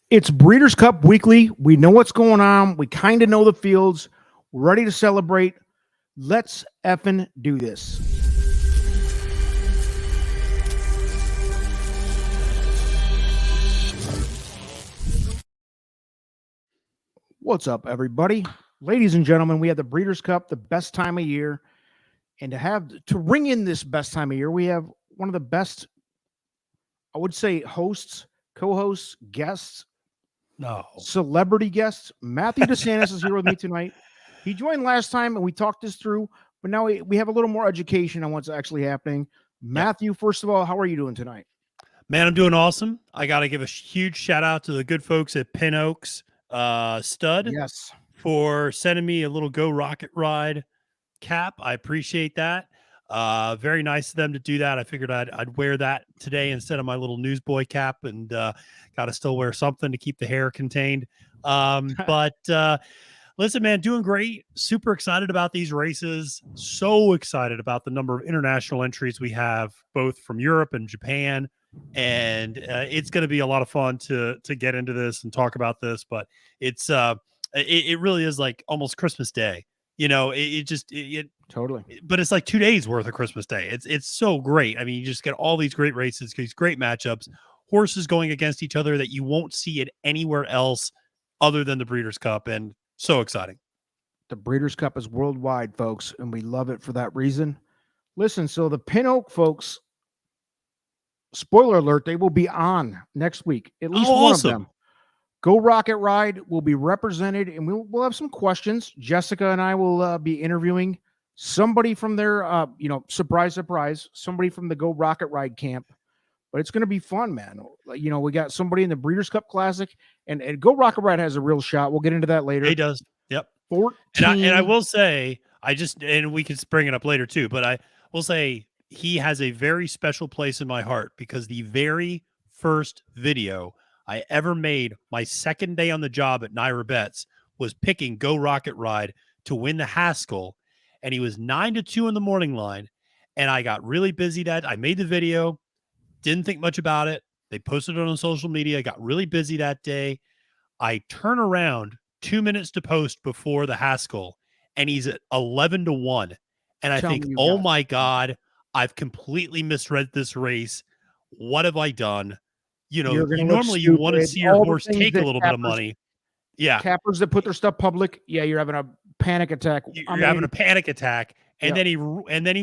It's Breeders' Cup Weekly. We know what's going on. We kind of know the fields. We're ready to celebrate. Let's effing do this. What's up, everybody? Ladies and gentlemen, we have the Breeders' Cup, the best time of year. And to ring in this best time of year, we have one of the best, I would say, hosts, co-hosts, guests, celebrity guests. Matthew Desantis is here with me tonight. He joined last time and we talked this through, but now we have a little more education on what's actually happening. Matthew, first of all, how are you doing tonight? Man, I'm doing awesome. I got to give a huge shout out to the good folks at Pin Oaks Stud for sending me a little Go Rocket Ride cap. I appreciate that. Very nice of them to do that. I figured I'd wear that today instead of my little newsboy cap, and got to still wear something to keep the hair contained. But listen, man, doing great. Super excited about these races. So excited about the number of international entries we have, both from Europe and Japan. And it's going to be a lot of fun to get into this and talk about this. But it really is like almost Christmas Day. You know, it totally. But it's like 2 days worth of Christmas Day. It's so great. I mean, you just get all these great races, these great matchups, horses going against each other that you won't see it anywhere else other than the Breeders' Cup, and so exciting. The Breeders' Cup is worldwide, folks, and we love it for that reason. Listen, so the Pin Oak folks, spoiler alert, they will be on next week. At least one of them. Go Rocket Ride will be represented, and we'll have some questions. Jessica and I will be interviewing somebody from their, surprise, somebody from the Go Rocket Ride camp. But it's going to be fun, man. You know, we got somebody in the Breeders' Cup Classic, and Go Rocket Ride has a real shot. We'll get into that later. He does. Yep. 14. And I will say, and we can bring it up later too, but I will say he has a very special place in my heart because the very first video I ever made my second day on the job at Naira Bets was picking Go Rocket Ride to win the Haskell. And he was 9-2 in the morning line. And I got really busy I made the video, didn't think much about it. They posted it on social media. I got really busy that day. I turn around 2 minutes to post before the Haskell, and he's at 11-1. And I think, oh my God, I've completely misread this race. What have I done? You know, normally you want to see your horse take a little bit of money. Yeah. Cappers that put their stuff public. Yeah. You're having a panic attack. You're having a panic attack. And then he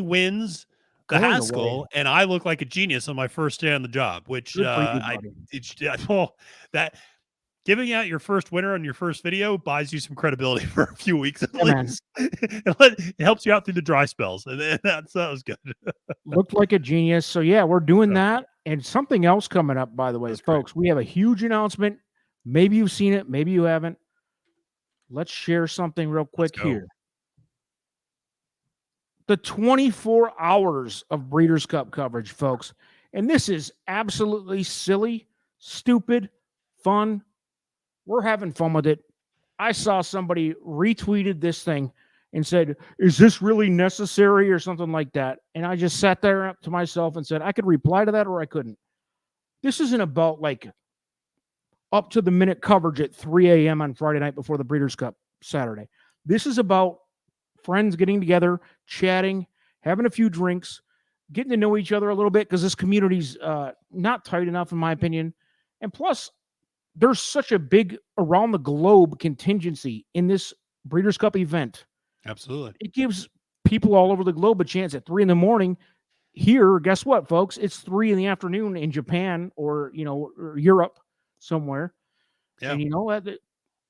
wins the Haskell. And I look like a genius on my first day on the job, which that giving out your first winner on your first video buys you some credibility for a few weeks at least. It helps you out through the dry spells. And that was good. Looked like a genius. So yeah, we're doing that. And something else coming up, by the way, folks. Great. We have a huge announcement. Maybe you've seen it. Maybe you haven't. Let's share something real quick here. The 24 hours of Breeders' Cup coverage, folks. And this is absolutely silly, stupid, fun. We're having fun with it. I saw somebody retweeted this thing and said, is this really necessary or something like that? And I just sat there up to myself and said, I could reply to that or I couldn't. This isn't about like up to the minute coverage at 3 a.m. on Friday night before the Breeders' Cup Saturday. This is about friends getting together, chatting, having a few drinks, getting to know each other a little bit because this community's not tight enough, in my opinion. And plus, there's such a big around the globe contingency in this Breeders' Cup event. Absolutely. It gives people all over the globe a chance at 3 a.m. Here, guess what, folks? It's 3 p.m. in Japan or Europe somewhere. Yeah. And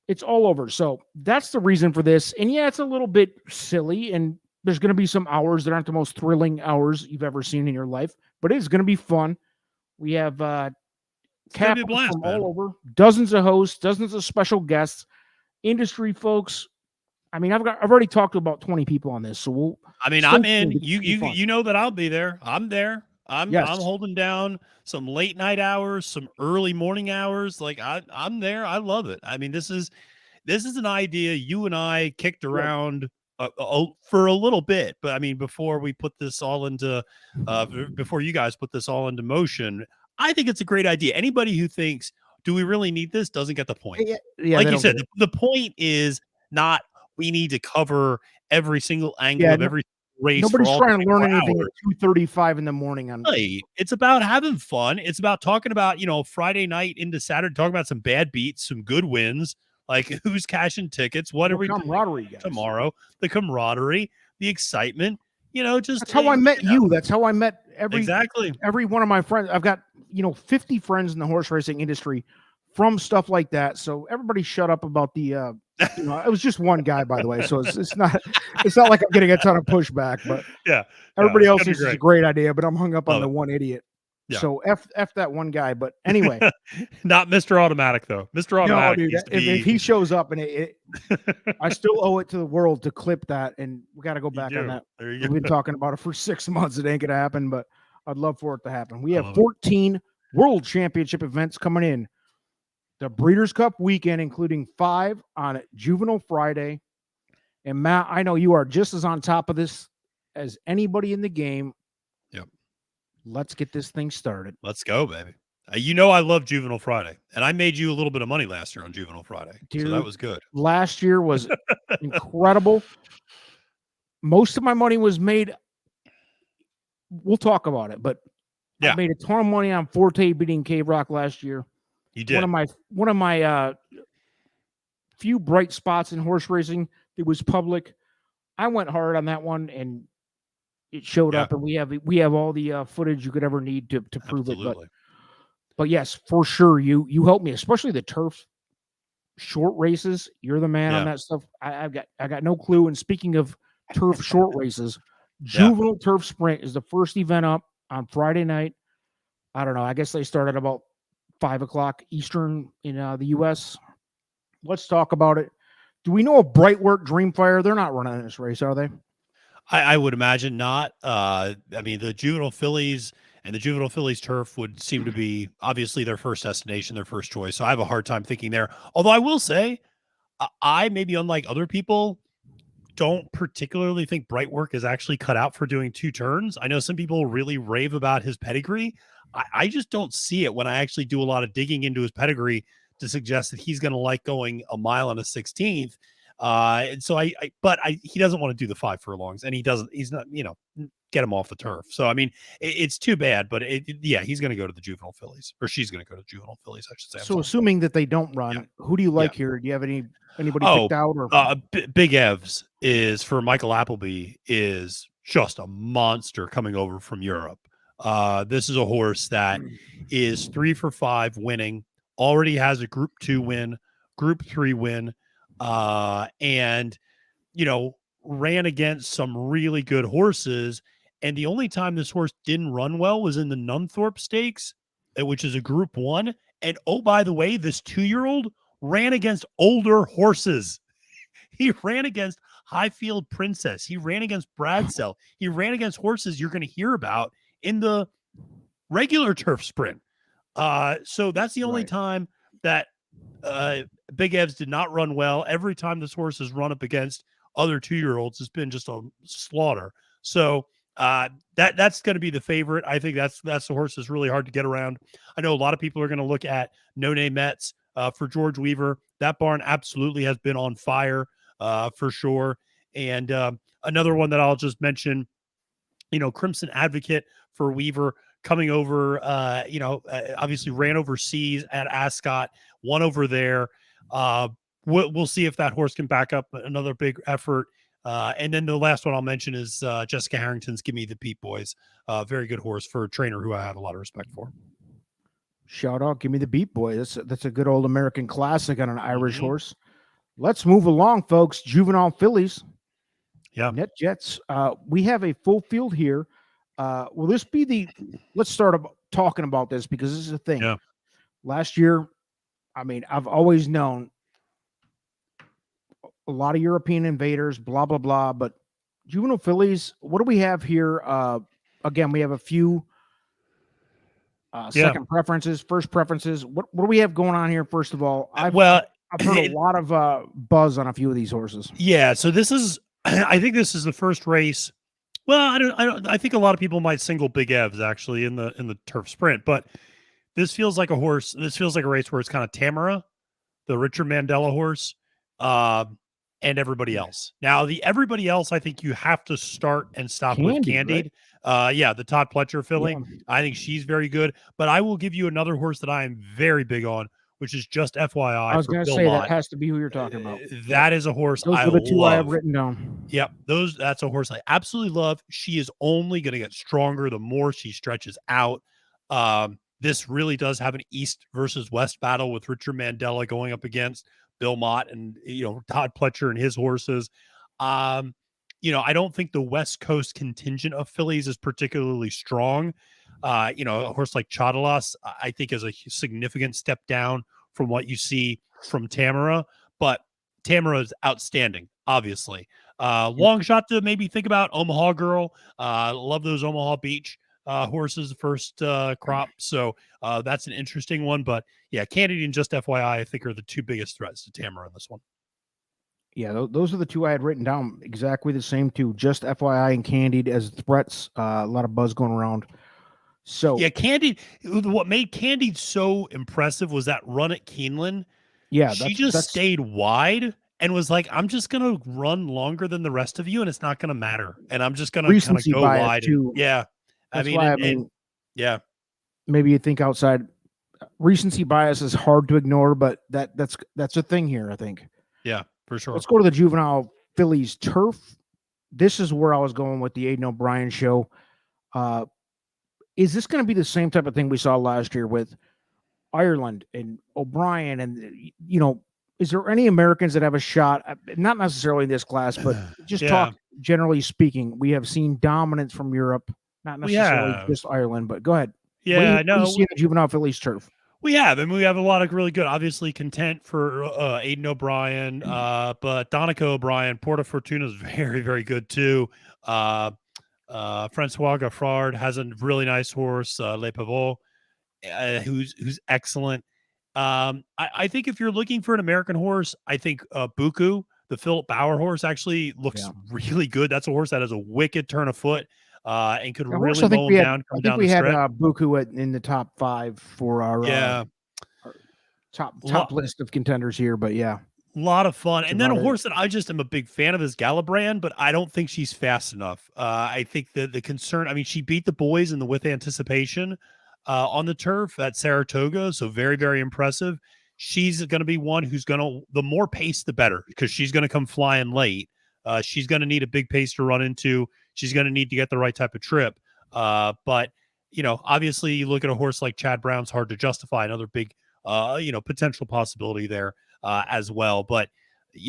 it's all over. So that's the reason for this. And yeah, it's a little bit silly. And there's going to be some hours that aren't the most thrilling hours you've ever seen in your life, but it's going to be fun. We have Cap from all over, dozens of hosts, dozens of special guests, industry folks. I mean, I've already talked to about 20 people on this, so I'm in. You know that I'll be there. I'm there. I'm holding down some late night hours, some early morning hours. Like I'm there. I love it. I mean, this is an idea you and I kicked around for a little bit, but I mean, before we put this all into, before you guys put this all into motion, I think it's a great idea. Anybody who thinks do we really need this? Doesn't get the point. Yeah, Like they you don't said, get it. the point is not we need to cover every single angle Yeah, of every race for nobody's all trying to learn 24 anything at hours. 2:35 in the morning on. Right. It's about having fun. It's about talking about, Friday night into Saturday, talking about some bad beats, some good wins, like who's cashing tickets, what are Well, we doing camaraderie, guys. tomorrow, the camaraderie, the excitement, just That's how I met you. That's how I met exactly. every one of my friends. I've got 50 friends in the horse racing industry from stuff like that. So everybody shut up about the. It was just one guy, by the way. So it's not like I'm getting a ton of pushback, but Yeah. everybody It's else gonna be thinks it's a great. great idea. But I'm hung up on Love the it. one idiot. Yeah. So f that one guy. But anyway, Not Mr. Automatic though. Mr. no, Automatic dude. needs to If be. he shows up and I still owe it to the world to clip that, and we got to go back on that. There you We've go. been talking about it for 6 months. It ain't gonna happen, but I'd love for it to happen. We I have love it. 14 World Championship events coming in. The Breeders' Cup weekend, including 5 on Juvenile Friday. And Matt, I know you are just as on top of this as anybody in the game. Yep. Let's get this thing started. Let's go, baby. I love Juvenile Friday, and I made you a little bit of money last year on Juvenile Friday, Dude, so that was good. Last year was incredible. Most of my money was made. We'll talk about it, but Yeah. I made a ton of money on Forte beating K-Rock last year. You did. One of my few bright spots in horse racing. It was public. I went hard on that one, and it showed up. And we have all the footage you could ever need to prove Absolutely. it. But yes, for sure, you helped me, especially the turf short races. You're the man on that stuff. I got no clue. And speaking of turf short races, Juvenile Turf Sprint is the first event up on Friday night. I don't know. I guess they start at about 5:00 Eastern in the U.S. Let's talk about it. Do we know of Brightwork Dreamfire? They're not running this race, are they? I would imagine not. I mean, the Juvenile Phillies and the Juvenile Phillies turf would seem to be obviously their first destination, their first choice. So I have a hard time thinking there. Although I will say, I maybe unlike other people, don't particularly think Brightwork is actually cut out for doing 2 turns. I know some people really rave about his pedigree. I just don't see it when I actually do a lot of digging into his pedigree to suggest that he's going to like going a mile and a 16th. And so he doesn't want to do the 5 furlongs, and he's not, get him off the turf. So, I mean, it's too bad, but he's going to go to the Juvenile Fillies, or she's going to go to Juvenile Fillies, I should say. So assuming that they don't run, who do you like here? Do you have anybody picked out? Or Big Evs is for Michael Appleby is just a monster coming over from Europe. This is a horse that is 3 for 5 winning, already has a Group 2 win, Group 3 win, and ran against some really good horses. And the only time this horse didn't run well was in the Nunthorpe Stakes, which is a Group 1. And oh, by the way, this 2-year-old ran against older horses. He ran against Highfield Princess. He ran against Bradsell. He ran against horses you're going to hear about in the regular turf sprint. So that's the only time that Big Evs did not run well. Every time this horse has run up against other 2-year-olds, it's been just a slaughter. So that's going to be the favorite. I think that's the horse that's really hard to get around. I know a lot of people are going to look at No Name Mets for George Weaver. That barn absolutely has been on fire for sure. And another one that I'll just mention, Crimson Advocate for Weaver coming over, obviously ran overseas at Ascot, won over there. We'll see if that horse can back up another big effort. And then the last one I'll mention is Jessica Harrington's Give Me the Peep Boys. Very good horse for a trainer who I have a lot of respect for. Shout out, Give Me the Beat Boy. That's a good old American classic on an Irish horse. Let's move along, folks. Juvenile Fillies. Yeah. Net Jets. We have a full field here. Will this be let's start talking about this, because this is a thing. Yeah. Last year, I mean, I've always known a lot of European invaders, blah, blah, blah. But Juvenile Fillies, what do we have here? Again, we have a few second preferences, first preferences. What do we have going on here, first of all? I've heard a lot of buzz on a few of these horses. Yeah, so I think this is the first race. Well, I think a lot of people might single Big Evs actually in the turf sprint, but this feels like a horse. This feels like a race where it's kind of Tamara, the Richard Mandela horse, and everybody else. Now, the everybody else, I think you have to start and stop with Candied. Right? Yeah, the Todd Pletcher filly. Yeah. I think she's very good. But I will give you another horse that I am very big on, which is just FYI. I was going to say that has to be who you're talking about. That is a horse Those I are the two love. I have written down. Yep, that's a horse I absolutely love. She is only going to get stronger the more she stretches out. This really does have an East versus West battle with Richard Mandela going up against Bill Mott and Todd Pletcher and his horses. I don't think the West Coast contingent of fillies is particularly strong. A horse like Chadalas, I think, is a significant step down from what you see from Tamara, but Tamara is outstanding, obviously. Long shot to maybe think about Omaha Girl. Love those Omaha Beach horses, first crop. So that's an interesting one. But yeah, Candied and Just FYI, I think, are the two biggest threats to Tamara in this one. Yeah, those are the two I had written down. Exactly the same two. Just FYI and Candied as threats. A lot of buzz going around. So yeah, Candied. What made Candied so impressive was that run at Keeneland. Yeah, she just stayed wide and was like, I'm just gonna run longer than the rest of you, and it's not gonna matter. And I'm just gonna kind of go wide. Too. Yeah, That's I mean, yeah. Maybe you think outside. Recency bias is hard to ignore, but that's a thing here, I think. Yeah, for sure. Let's go to the juvenile fillies turf. This is where I was going with the Aidan O'Brien show. Is this going to be the same type of thing we saw last year with Ireland and O'Brien? And, is there any Americans that have a shot? Not necessarily in this class, but just talk generally speaking. We have seen dominance from Europe, not necessarily just Ireland, but go ahead. Yeah, what do you see in the juvenile fillies turf? We have a lot of really good, obviously, content for Aidan O'Brien, but Donica O'Brien, Porta Fortuna is very, very good too. Francois Gaffard has a really nice horse, Le Pavot, who's excellent. I think if you're looking for an American horse, I think Buku, the Philip Bauer horse, actually looks really good. That's a horse that has a wicked turn of foot and could really mow him down. I think we had Buku in the top 5 for our top list of contenders here, but yeah. A lot of fun. And then a horse that I just am a big fan of is Galabrand, but I don't think she's fast enough. I think the concern, she beat the boys in the With Anticipation on the turf at Saratoga. So very, very impressive. She's going to be one who's the more pace, the better, because she's going to come flying late. She's going to need a big pace to run into. She's going to need to get the right type of trip. But, obviously you look at a horse like Chad Brown's Hard to Justify, another big, potential possibility there as well. But,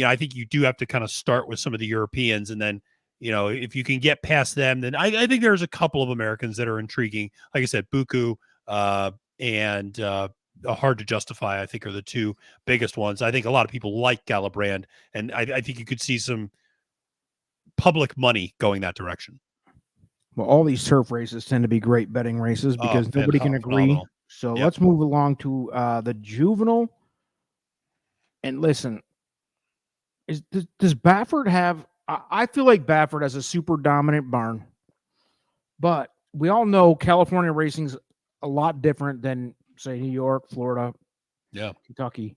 I think you do have to kind of start with some of the Europeans. And then, if you can get past them, then I think there's a couple of Americans that are intriguing. Like I said, Buku and Hard to Justify, I think, are the two biggest ones. I think a lot of people like Galabrand, and I think you could see some public money going that direction. Well, all these turf races tend to be great betting races because nobody can agree. Phenomenal. So let's move along to the juvenile. And listen, does Baffert have? I feel like Baffert has a super dominant barn, but we all know California racing's a lot different than, say, New York, Florida, Kentucky.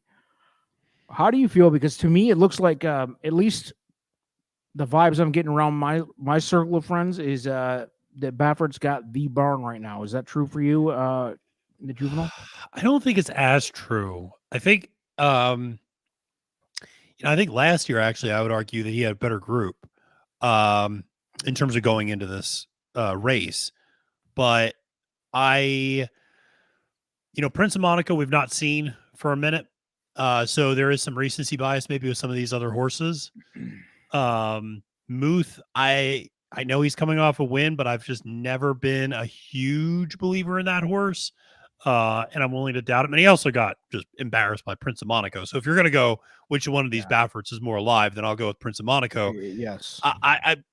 How do you feel? Because to me, it looks like at least the vibes I'm getting around my circle of friends is that Baffert's got the barn right now. Is that true for you, in the juvenile? I don't think it's as true. I think I think last year, actually, I would argue that he had a better group in terms of going into this race. But Prince of Monaco, we've not seen for a minute. So there is some recency bias maybe with some of these other horses. Muth, I know he's coming off a win, but I've just never been a huge believer in that horse. And I'm willing to doubt him. And he also got just embarrassed by Prince of Monaco. So if you're going to go which one of these Bafferts is more alive, then I'll go with Prince of Monaco. Yes.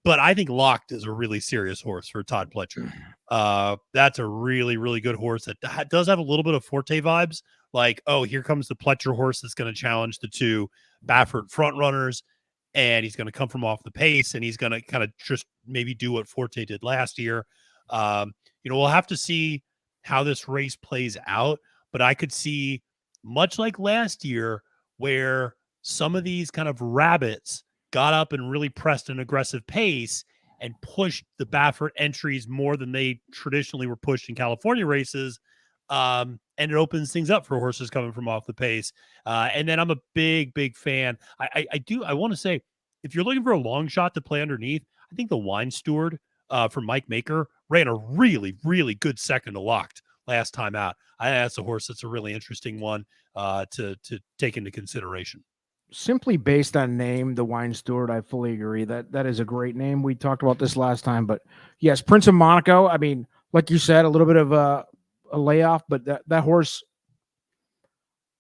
But I think Locked is a really serious horse for Todd Pletcher. That's a really, really good horse that does have a little bit of Forte vibes. Like, oh, here comes the Pletcher horse that's going to challenge the two Baffert front runners. And he's going to come from off the pace, and he's going to kind of just maybe do what Forte did last year. We'll have to see how this race plays out, but I could see, much like last year, where some of these kind of rabbits got up and really pressed an aggressive pace and pushed the Baffert entries more than they traditionally were pushed in California races. And it opens things up for horses coming from off the pace. And then I'm a big fan. I want to say, if you're looking for a long shot to play underneath, I think the Wine Steward from Mike Maker ran a really good second to Locked last time out. I think that's a horse that's a really interesting one to take into consideration. Simply based on name, the Wine Steward, I fully agree that is a great name. We talked about this last time, but yes, Prince of Monaco. I mean, like you said, a little bit of a layoff, but that horse,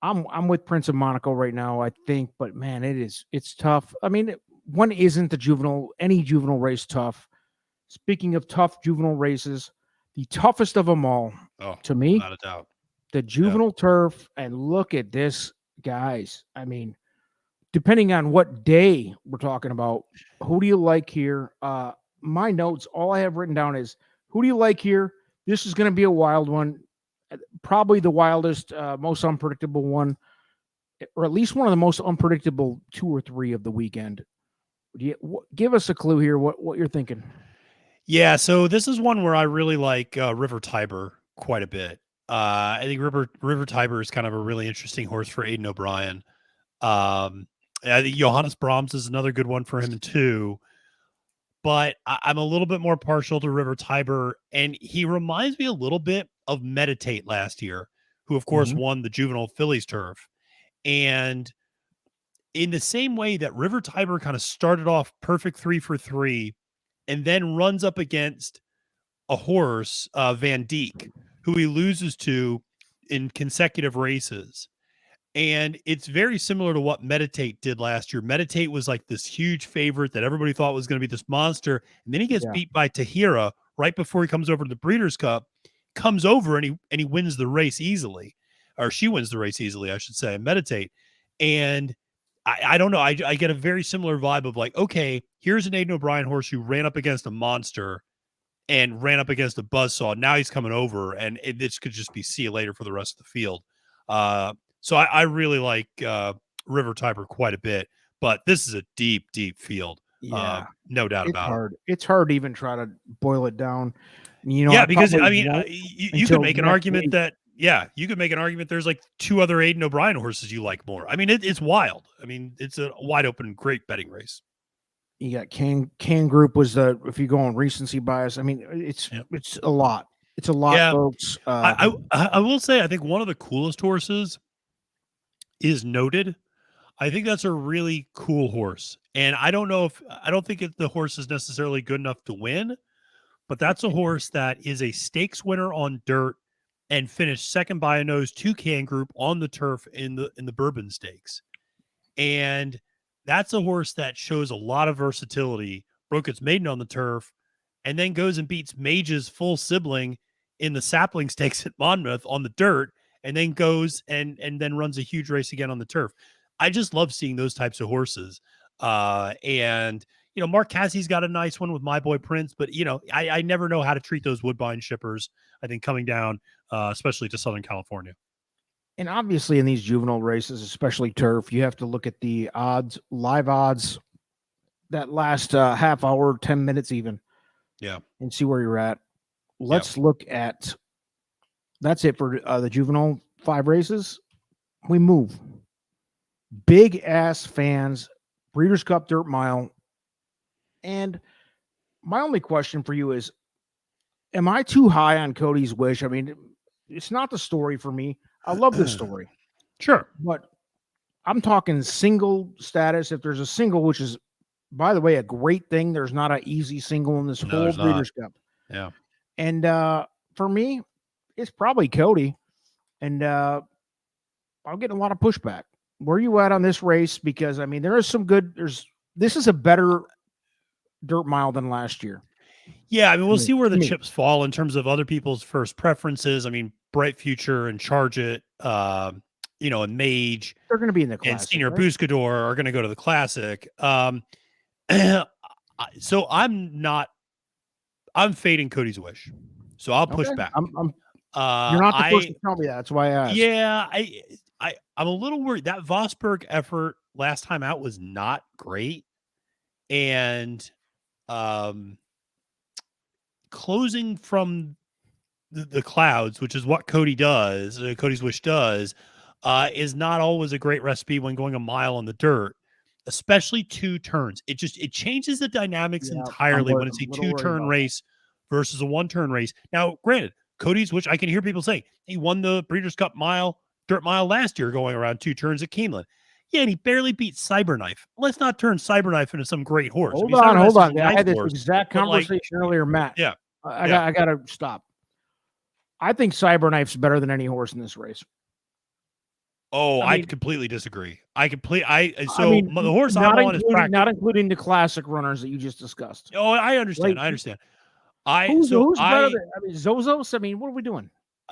I'm with Prince of Monaco right now, I think, but man, it's tough. I mean, when isn't any juvenile race tough? Speaking of tough juvenile races, the toughest of them all, to me, without a doubt, the juvenile turf. And look at this, guys. I mean, depending on what day we're talking about, who do you like here? My notes, all I have written down is, who do you like here? This is going to be a wild one, probably the wildest, most unpredictable one, or at least one of the most unpredictable 2 or 3 of the weekend. Give us a clue here, what you're thinking. Yeah, so this is one where I really like River Tiber quite a bit. I think River Tiber is kind of a really interesting horse for Aidan O'Brien. I think Johannes Brahms is another good one for him too. But I'm a little bit more partial to River Tiber, and he reminds me a little bit of Meditate last year, who of course won the juvenile Phillies turf. And in the same way that River Tiber kind of started off perfect 3 for 3, and then runs up against a horse, Van Dijk, who he loses to in consecutive races. And it's very similar to what Meditate did last year. Meditate was like this huge favorite that everybody thought was going to be this monster. And then he gets beat by Tahira right before he comes over to the Breeders' Cup, comes over and he wins the race easily, or she wins the race easily, I should say, Meditate. And I don't know. I get a very similar vibe of like, okay, here's an Aidan O'Brien horse who ran up against a monster and ran up against a buzzsaw. Now he's coming over, and this could just be see you later for the rest of the field. So I really like River Tiber quite a bit, but this is a deep field. Yeah, no doubt about it. It's hard to even try to boil it down. Because I mean, you could make an argument that. Yeah, you could make an argument there's like 2 other Aidan O'Brien horses you like more. I mean, it's wild. I mean, it's a wide open, great betting race. You got Can Group was if you go on recency bias. I mean, it's a lot. It's a lot, folks. I will say, I think one of the coolest horses is Noted. I think that's a really cool horse. And I don't think the horse is necessarily good enough to win, but that's a horse that is a stakes winner on dirt and finished second by a nose to Can Group on the turf in the Bourbon Stakes. And that's a horse that shows a lot of versatility, broke its maiden on the turf, and then goes and beats Mage's full sibling in the Sapling Stakes at Monmouth on the dirt, and then goes and then runs a huge race again on the turf. I just love seeing those types of horses. And Mark Cassie's got a nice one with My Boy Prince, but I never know how to treat those Woodbine shippers, I think, coming down, especially to Southern California. And obviously in these juvenile races, especially turf, you have to look at the odds, live odds, that last half hour, 10 minutes even. Yeah. And see where you're at. Let's look at, that's it for the juvenile 5 races. We move. Big ass fans, Breeders' Cup Dirt Mile. And my only question for you is, am I too high on Cody's Wish? I mean, it's not the story for me. I love this story. Sure. But I'm talking single status. If there's a single, which is, by the way, a great thing, there's not an easy single in this whole Breeders' Cup. Yeah. And for me, it's probably Cody. And I'm getting a lot of pushback. Where are you at on this race? Because, I mean, there is some good, this is a better dirt mile than last year. Yeah, I mean, we'll see where the chips fall in terms of other people's first preferences. I mean, Bright Future and Charge It, and Mage. They're going to be in the Classic. And Senior Buscador are going to go to the Classic. So I'm fading Cody's Wish. So I'll push back. You're not the first I to tell me that. That's why I asked. yeah, I'm a little worried. That Vosberg effort last time out was not great, and um, closing from the clouds, which is what Cody does, Cody's Wish does, is not always a great recipe when going a mile on the dirt, especially 2 turns. It changes the dynamics Yeah, entirely when it's I'm a a little worried 2-turn about that. race versus a 1-turn race. Now, granted, Cody's Wish, I can hear people saying he won the Breeders' Cup dirt mile last year going around 2 turns at Keeneland. Yeah, and he barely beat Cyberknife. Let's not turn Cyberknife into some great horse. I mean, Hold Cyberknife's on. a I nice had this horse, exact but like, conversation earlier, Matt. yeah, I yeah. gotta stop. I think Cyberknife's better than any horse in this race. Oh, I I mean, completely disagree. The horse I'm not on is practical. including the classic runners that you just discussed. Oh, I understand. Like, I understand. who's better than? I mean, Zozos. I mean, what are we doing?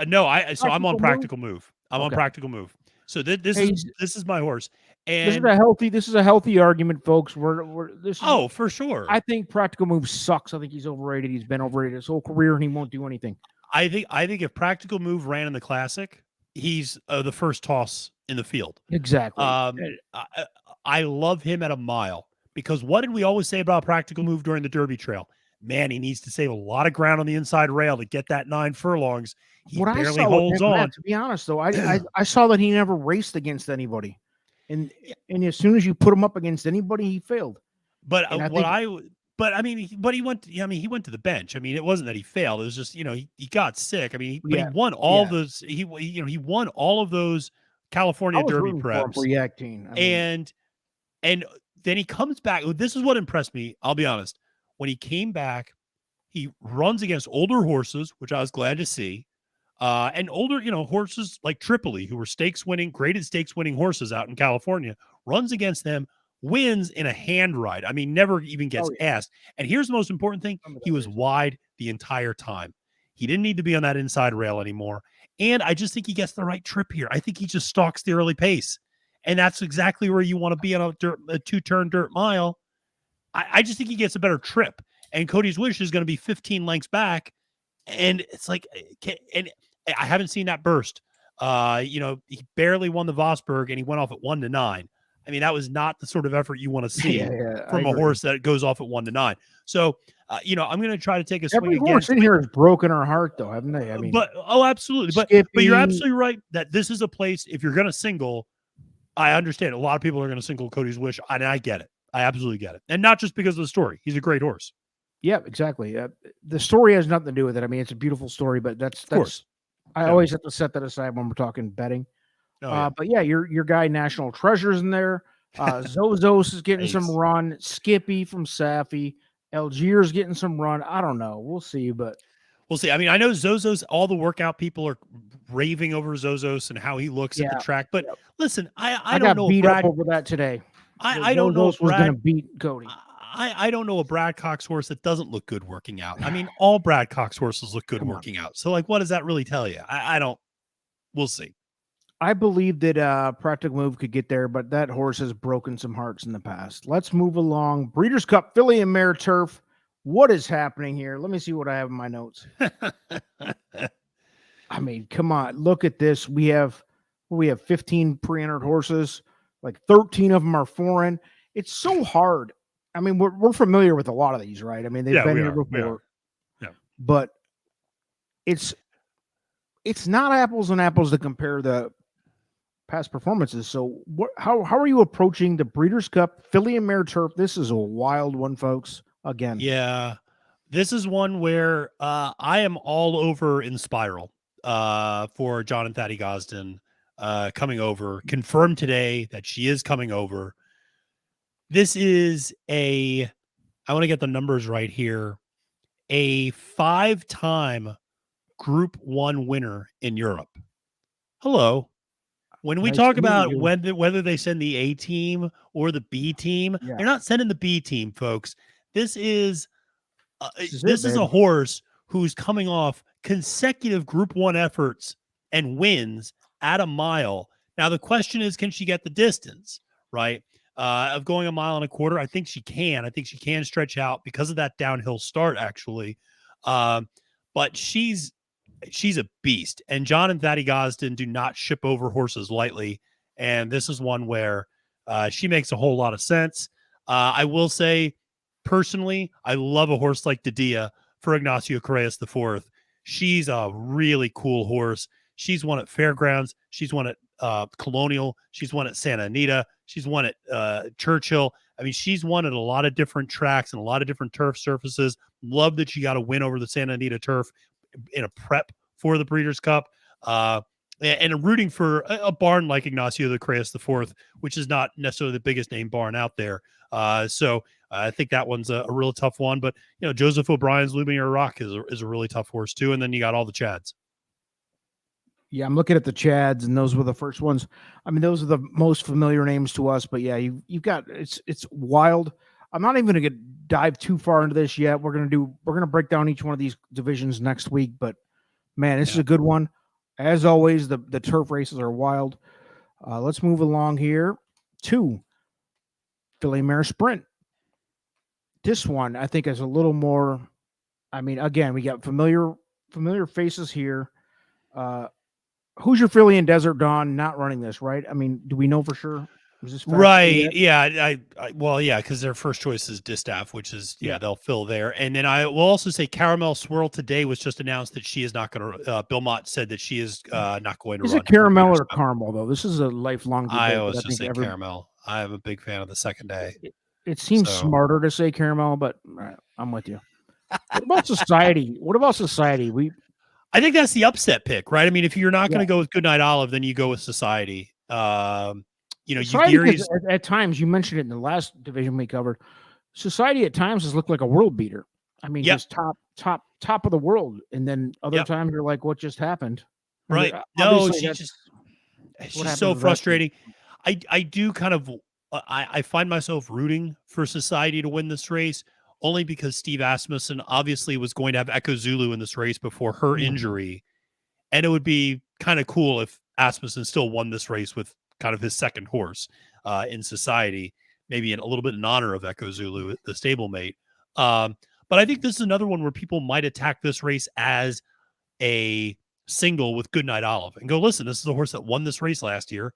No, so I'm on Practical move. practical move. I'm on Okay. practical move. So this Hey, is my horse. this And is a healthy argument, folks. for sure. I think practical move sucks. I think he's overrated. He's been overrated his whole career, and he won't do anything. I think if practical move ran in the classic, he's the first toss in the field. Exactly. I love him at a mile because what did we always say about practical move during the Derby Trail? Man, he needs to save a lot of ground on the inside rail to get that 9 furlongs. He barely holds on. Matt, to be honest, though, I saw that he never raced against anybody, and as soon as you put him up against anybody, he failed. But he went to the bench. I mean, it wasn't that he failed. It was just, he got sick. I mean, he won all those. He won all of those California Derby preps. And then he comes back. This is what impressed me. I'll be honest. When he came back, he runs against older horses, which I was glad to see. And older, horses like Tripoli, who were graded stakes winning horses out in California, runs against them, wins in a hand ride. I mean, never even gets asked. And here's the most important thing. He was wide the entire time. He didn't need to be on that inside rail anymore. And I just think he gets the right trip here. I think he just stalks the early pace. And that's exactly where you want to be on a 2-turn dirt mile. I just think he gets a better trip. And Cody's Wish is going to be 15 lengths back. And it's like, and I haven't seen that burst. He barely won the Vosberg and he went off at 1-9. I mean, that was not the sort of effort you want to see from a horse that goes off at 1-9. So, I'm going to try to take a swing again. Every horse in here has broken our heart, though, haven't they? I mean, absolutely. But you're absolutely right that this is a place, if you're going to single, I understand a lot of people are going to single Cody's Wish, and I get it. I absolutely get it. And not just because of the story. He's a great horse. Yeah, exactly. The story has nothing to do with it. I mean, it's a beautiful story, but that's I always have to set that aside when we're talking betting. But yeah, your guy National Treasure's in there. Zozos is getting some run. Skippy from Safi. Algiers getting some run. I don't know. We'll see, but we'll see. I mean, I know Zozos, all the workout people are raving over Zozos and how he looks at the track. But listen, I don't know. Beat up over that today. I don't know if was going to beat Cody. I don't know a Brad Cox horse that doesn't look good working out. I mean, all Brad Cox horses look good working out. So, like, what does that really tell you? I don't. We'll see. I believe that Practical Move could get there, but that horse has broken some hearts in the past. Let's move along. Breeders' Cup Filly and Mare Turf. What is happening here? Let me see what I have in my notes. I mean, come on, look at this. We have 15 pre-entered horses. Like 13 of them are foreign. It's so hard. I mean, we're familiar with a lot of these, right? I mean, they've been here before. Yeah. But it's not apples and apples to compare the past performances. So how are you approaching the Breeders' Cup Filly and Mare Turf? This is a wild one, folks. Again. Yeah. This is one where I am all over Inspiral for John and Thaddy Gosden coming over. Confirmed today that she is coming over. This is I want to get the numbers right here, a 5-time Group 1 winner in Europe. Hello. When we talk about whether they send the A team or the B team, they're not sending the B team, folks. This is a horse who's coming off consecutive Group 1 efforts and wins at a mile. Now, the question is, can she get the distance, right? Of going 1.25 miles. I think she can. I think she can stretch out because of that downhill start, actually. But she's she's a beast. And John and Thaddy Gosden do not ship over horses lightly. And this is one where she makes a whole lot of sense. I will say, personally, I love a horse like Dadia for Ignacio Correas IV. She's a really cool horse. She's won at Fairgrounds. She's won at Colonial. She's won at Santa Anita. She's won at Churchill. I mean, she's won at a lot of different tracks and a lot of different turf surfaces. Love that she got a win over the Santa Anita turf in a prep for the Breeders' Cup. And rooting for a barn like Ignacio the Correas IV, which is not necessarily the biggest name barn out there. So I think that one's a real tough one. But, you know, Joseph O'Brien's Lumiere Rock is a really tough horse, too. And then you got all the Chads. Yeah, I'm looking at the Chads, and those were the first ones. I mean, those are the most familiar names to us. But yeah, you've got it's wild. I'm not even going to dive too far into this yet. We're gonna break down each one of these divisions next week. But man, this is a good one. As always, the turf races are wild. Let's move along here to Filly Mare Sprint. This one I think is a little more. I mean, again, we got familiar faces here. Who's your Filly and Desert Dawn not running this, right? I mean, do we know for sure? Is this right? Yeah. Well, yeah, because their first choice is Distaff, which is they'll fill there. And then I will also say Caramel Swirl today was just announced that she is not going to. Bill Mott said that she is not going to. Is it caramel or caramel though? This is a lifelong debate. I always just say caramel. I am a big fan of the second day. It seems smarter to say caramel, but I'm with you. What about Society? I think that's the upset pick, right? I mean, if you're not going to go with Goodnight Olive, then you go with Society. You know, Society at times, you mentioned it in the last division we covered. Society at times has looked like a world beater. I mean, just top of the world, and then other times you're like, what just happened? Right? No, it's just so frustrating. I do kind of I find myself rooting for Society to win this race. Only because Steve Asmussen obviously was going to have Echo Zulu in this race before her injury. And it would be kind of cool if Asmussen still won this race with kind of his second horse in Society, maybe a little bit in honor of Echo Zulu, the stablemate. But I think this is another one where people might attack this race as a single with Goodnight Olive and go, listen, this is the horse that won this race last year.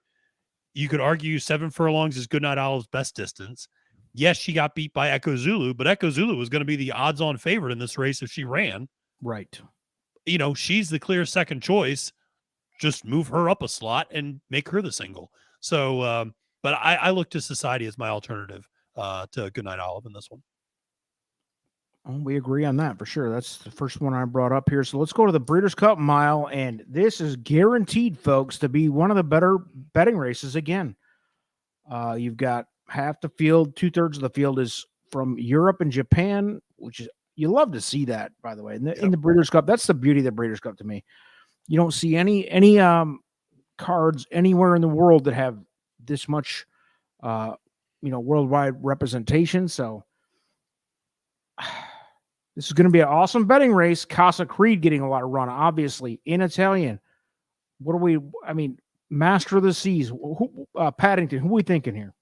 You could argue 7 furlongs is Goodnight Olive's best distance. Yes, she got beat by Echo Zulu, but Echo Zulu was going to be the odds-on favorite in this race if she ran. Right. You know, she's the clear second choice. Just move her up a slot and make her the single. So, but I look to Society as my alternative to Goodnight Olive in this one. Oh, we agree on that for sure. That's the first one I brought up here. So let's go to the Breeders' Cup Mile, and this is guaranteed, folks, to be one of the better betting races again. You've got half the field, 2/3 of the field is from Europe and Japan, which is, you love to see that, by the way. In the Breeders' Cup, that's the beauty of the Breeders' Cup to me. You don't see any cards anywhere in the world that have this much, worldwide representation. So this is going to be an awesome betting race. Casa Creed getting a lot of run, obviously, in Italian. Master of the Seas, Paddington. Who are we thinking here?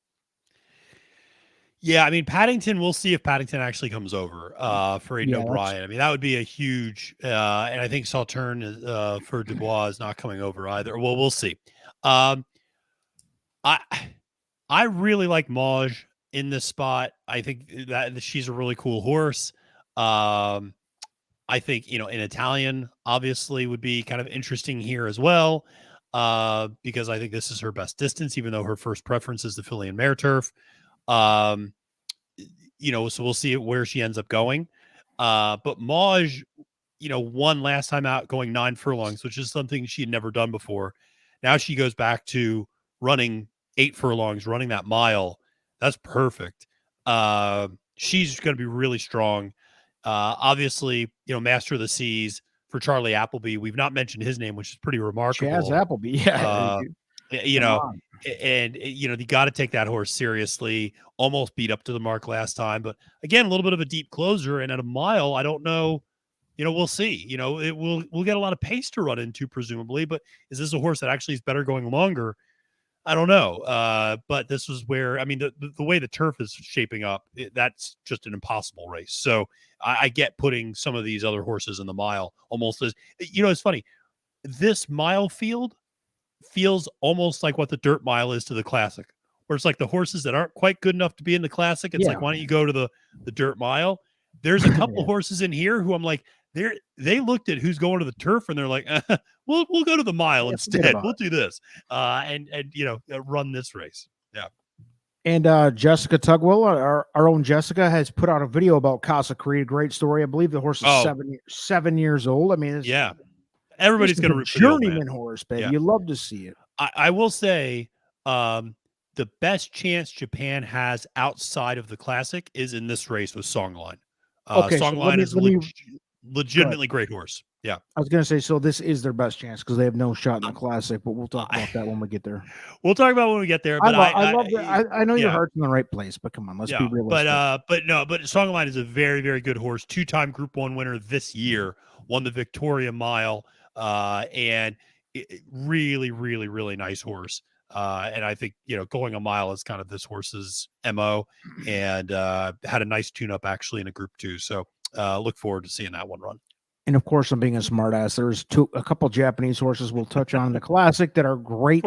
Yeah, I mean, Paddington, we'll see if Paddington actually comes over for Aidan O'Brien. I mean, that would be a huge, and I think Sauterne for Dubois is not coming over either. Well, we'll see. I really like Mauge in this spot. I think that she's a really cool horse. I think, in Italian, obviously, would be kind of interesting here as well, because I think this is her best distance, even though her first preference is the Filly and Mare turf. So we'll see where she ends up going. But Mauge, won last time out going 9 furlongs, which is something she had never done before. Now she goes back to running 8 furlongs, running that mile. That's perfect. She's going to be really strong. Obviously, Master of the Seas for Charlie Appleby. We've not mentioned his name, which is pretty remarkable. Chaz Appleby. Yeah. You got to take that horse seriously. Almost beat up to the mark last time, but again, a little bit of a deep closer. And at a mile, I don't know. We'll see. We'll get a lot of pace to run into, presumably. But is this a horse that actually is better going longer? I don't know. But this was where, I mean, the way the turf is shaping up, that's just an impossible race. So I get putting some of these other horses in the mile almost as, it's funny. This mile field feels almost like what the dirt mile is to the classic, where it's like the horses that aren't quite good enough to be in the classic. It's like, why don't you go to the dirt mile? There's a couple horses in here who I'm like, they looked at who's going to the turf and they're like, we'll go to the mile instead. We'll do this and run this race. Yeah. And Jessica Tugwell, our own Jessica, has put out a video about Casa Creed. A great story. I believe the horse is 7 years old. I mean, everybody's going to root for the old man. Journeyman horse, baby. Yeah. You love to see it. I will say, the best chance Japan has outside of the classic is in this race with Songline. Songline is legitimately great horse. Yeah. I was going to say, so this is their best chance because they have no shot in the classic, but we'll talk about that when we get there. We'll talk about when we get there. But I love that. I know your heart's in the right place, but come on, let's be realistic. But Songline is a very, very good horse. 2-time Group 1 winner this year, won the Victoria Mile, and really, really, really nice horse. And I think, going a mile is kind of this horse's MO, and had a nice tune-up actually in a Group 2. So look forward to seeing that one run. And of course, I'm being a smartass. There's a couple Japanese horses we'll touch on in the classic that are great.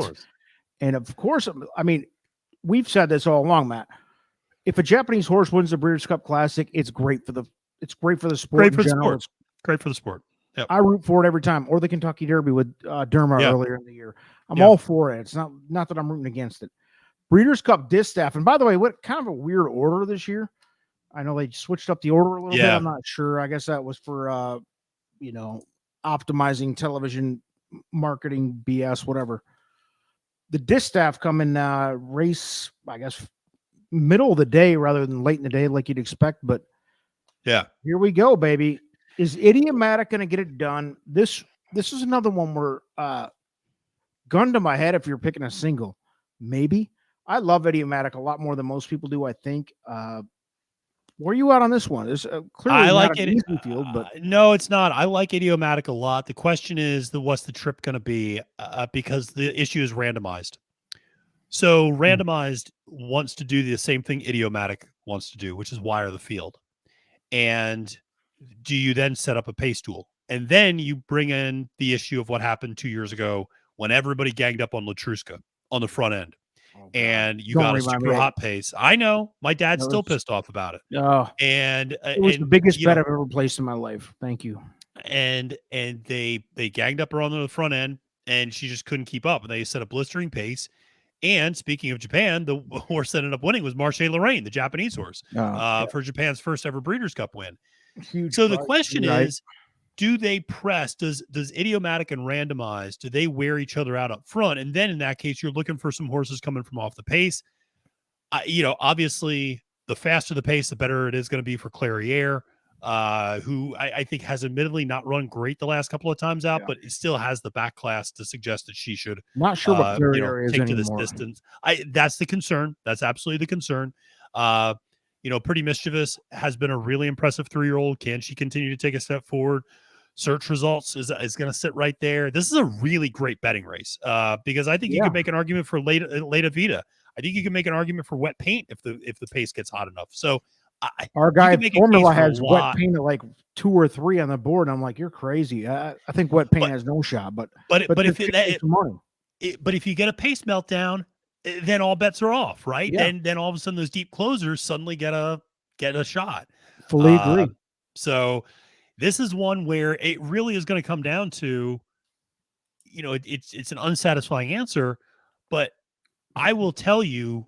And of course, I mean, we've said this all along, Matt. If a Japanese horse wins the Breeders' Cup Classic, it's great for the sport. Great for the sport. Great for the sport. Yep. I root for it every time. Or the Kentucky Derby with Derma earlier in the year. I'm all for it. It's not that I'm rooting against it. Breeders' Cup Distaff. And by the way, what kind of a weird order this year. I know they switched up the order a little bit. I'm not sure. I guess that was for optimizing television marketing BS, whatever. The Distaff come in race, I guess, middle of the day rather than late in the day like you'd expect. But yeah, here we go, baby. Is Idiomatic going to get it done? This is another one where gun to my head if you're picking a single. Maybe. I love Idiomatic a lot more than most people do, I think. Where are you at on this one? It's clearly I like not an easy field, but no, it's not. I like Idiomatic a lot. The question is, what's the trip going to be? Because the issue is randomized. So randomized wants to do the same thing Idiomatic wants to do, which is wire the field. And do you then set up a pace tool? And then you bring in the issue of what happened 2 years ago when everybody ganged up on Latruska on the front end. And you got a super hot pace. I know my dad's still pissed off about it. And it was the biggest bet I've ever placed in my life. Thank you. And they ganged up her on the front end, and she just couldn't keep up. And they set a blistering pace. And speaking of Japan, the horse that ended up winning was Marche Lorraine, the Japanese horse, for Japan's first ever Breeders' Cup win. So the question is, do they press? Does Idiomatic and Randomized, do they wear each other out up front? And then in that case, you're looking for some horses coming from off the pace. Obviously, the faster the pace, the better it is going to be for Clairiere, who I think has admittedly not run great the last couple of times out, but it still has the back class to suggest that she should not sure what Clairiere is take anymore. To this distance. That's the concern. That's absolutely the concern. Pretty Mischievous has been a really impressive 3-year-old. Can she continue to take a step forward? Search Results is going to sit right there. This is a really great betting race because I think you could make an argument for Leta Vita. I think you can make an argument for Wet Paint if the pace gets hot enough. So our guy Formula has Wet Paint at like 2 or 3 on the board, and I'm like, you're crazy. I think Wet Paint has no shot. But if you get a pace meltdown, then all bets are off, right? Yeah. Then all of a sudden those deep closers suddenly get a shot. Fully agree. So this is one where it really is going to come down to, it's an unsatisfying answer, but I will tell you,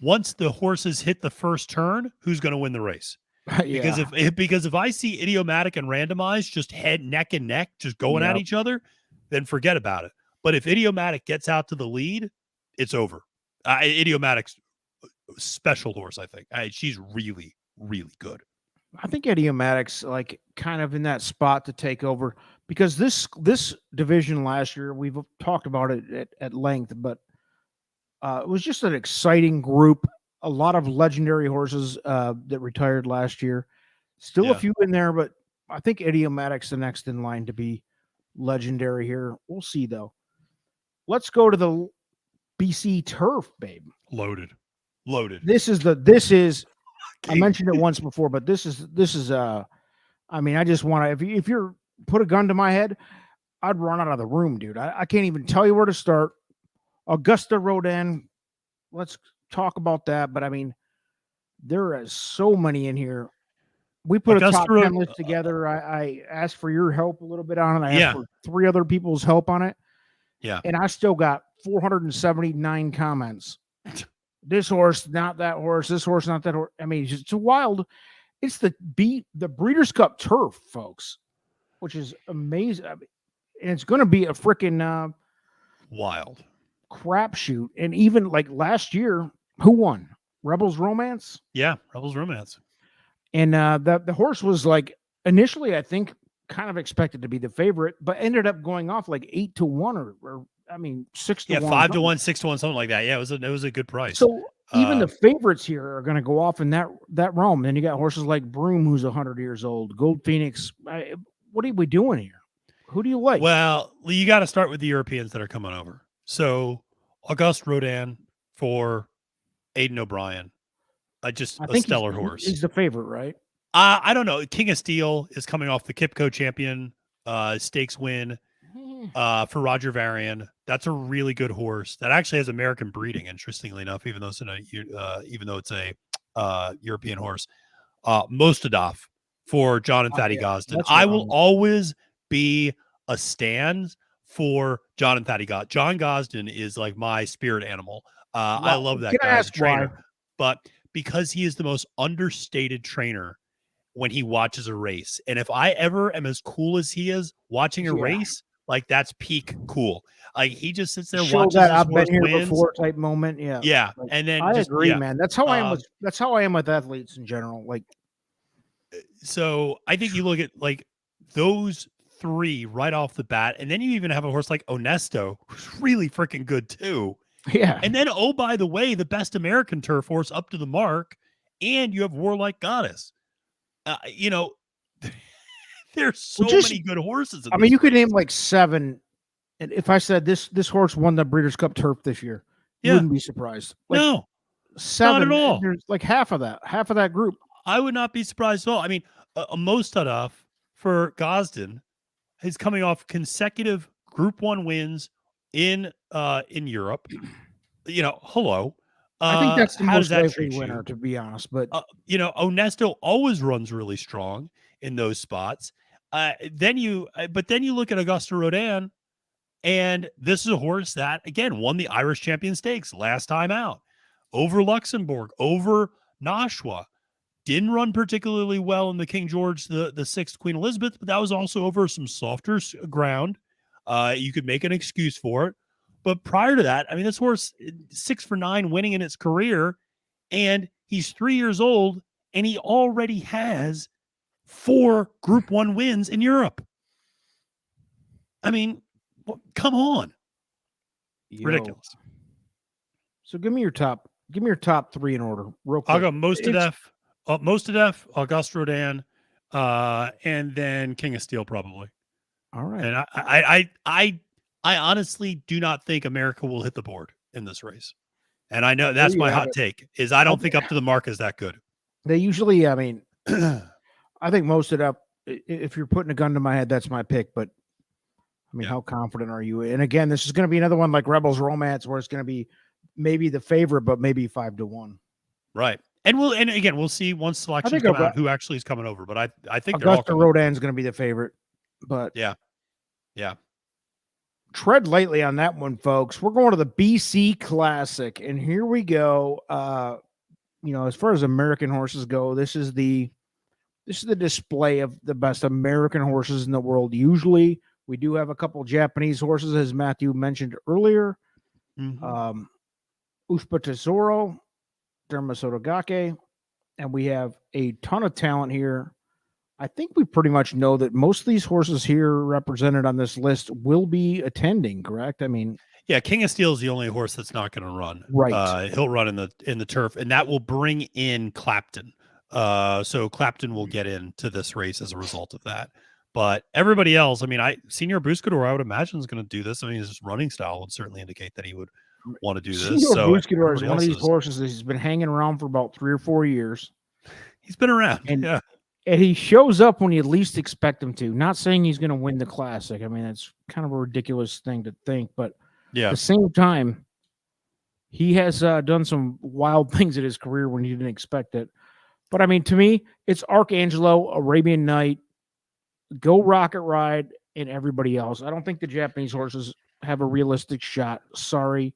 once the horses hit the first turn, who's going to win the race? Because if I see Idiomatic and Randomized just neck and neck, just going at each other, then forget about it. But if Idiomatic gets out to the lead, it's over. Idiomatic's special horse, I think. She's really, really good. I think Idiomatic's like kind of in that spot to take over because this division last year, we've talked about it at length, but it was just an exciting group. A lot of legendary horses that retired last year. Still a few in there, but I think Idiomatic's the next in line to be legendary here. We'll see, though. Let's go to the BC turf, babe. Loaded. This is I mentioned it once before, but this is I mean, I just want to, if you're put a gun to my head, I'd run out of the room, dude. I can't even tell you where to start. Augusta Rodin, let's talk about that. But I mean, there is so many in here. We put a top 10 list together. I asked for your help a little bit on it. I asked for 3 other people's help on it. Yeah. And I still got 479 comments. This horse, not that horse. This horse, not that horse. I mean, it's wild. It's the Breeders' Cup Turf, folks, which is amazing. I mean, and it's going to be a freaking wild crapshoot. And even like last year, who won? Rebels Romance? Yeah, Rebels Romance. And the horse was like initially, I think, kind of expected to be the favorite, but ended up going off like 8-1 or I mean 6-1. Yeah, 5-1, 6-1, something like that. Yeah, it was a good price. So even the favorites here are going to go off in that realm. Then you got horses like Broom, who's 100 years old, Gold Phoenix. What are we doing here? Who do you like? Well, you got to start with the Europeans that are coming over. So Auguste Rodin for Aidan O'Brien, I think stellar horse. He's the favorite, right? I don't know. King of Steel is coming off the Kipco champion stakes win for Roger Varian. That's a really good horse that actually has American breeding. Interestingly enough, even though it's a European horse, Mostadaf for John and Thaddy Gosden. I will always be a stand for John and Thaddy Gosden. John Gosden is like my spirit animal. I love that guy as a trainer, but because he is the most understated trainer when he watches a race. And if I ever am as cool as he is watching a race, like that's peak cool. Like he just sits there watching that I've been here before type moment. Yeah. Yeah. Like, and then I agree, man. That's how I am with athletes in general. Like, so I think you look at like those 3 right off the bat, and then you even have a horse like Onesto, who's really freaking good too. Yeah. And then, oh, by the way, the best American turf horse up to the mark, and you have Warlike Goddess. You know, there's so many good horses. I mean, you could name like 7. And if I said this horse won the Breeders' Cup Turf this year, you wouldn't be surprised. Like, no, 7 not at all. There's like half of that group. I would not be surprised at all. I mean, Mostadaf for Gosden is coming off consecutive Group 1 wins in Europe. You know, hello. I think that's the most likely winner, to be honest. But you know, Onesto always runs really strong in those spots. Then you look at Augusta Rodin, and this is a horse that again won the Irish Champion Stakes last time out, over Luxembourg, over Nashua. Didn't run particularly well in the King George the 6th Queen Elizabeth, but that was also over some softer ground. You could make an excuse for it. But prior to that, I mean, this horse 6 for 9 winning in its career, and he's 3 years old, and he already has 4 Group 1 wins in Europe. I mean, come on. Ridiculous. So give me your top 3 in order, real quick. I'll go Mostadaf, Auguste Rodin, and then King of Steel probably. All right. And I honestly do not think America will hit the board in this race. And I know that's my hot take is I don't think Up to the Mark is that good. They usually, I mean, I think Mostadaf, if you're putting a gun to my head, that's my pick. But I mean, how confident are you? And again, this is going to be another one like Rebels Romance where it's going to be maybe the favorite, but maybe 5-1. Right. And we'll see once selections come out who actually is coming over. But I think Augusta Rodin's going to be the favorite. But yeah. Tread lightly on that one, folks. We're going to the BC Classic, and here we go. You know, as far as American horses go, this is the display of the best American horses in the world. Usually, we do have a couple Japanese horses, as Matthew mentioned earlier. Ushpa Tesoro, Dermasotogake, and we have a ton of talent here. I think we pretty much know that most of these horses here represented on this list will be attending, correct? I mean, yeah, King of Steel is the only horse that's not going to run. Right. He'll run in the turf, and that will bring in Clapton. So Clapton will get into this race as a result of that. But everybody else, I mean, Senior Buscador, I would imagine is going to do this. I mean, his running style would certainly indicate that he would want to do this. Senor So Buscador is everybody one of else these horses that has been hanging around for about 3 or 4 years. he's been around. And Yeah. And he shows up when you least expect him to. Not saying he's going to win the Classic. I mean, it's kind of a ridiculous thing to think, but at Yeah. the same time, he has done some wild things in his career when you didn't expect it. But I mean, to me, it's Archangelo, Arabian Night, Go Rocket Ride, and everybody else. I don't think the Japanese horses have a realistic shot. Sorry.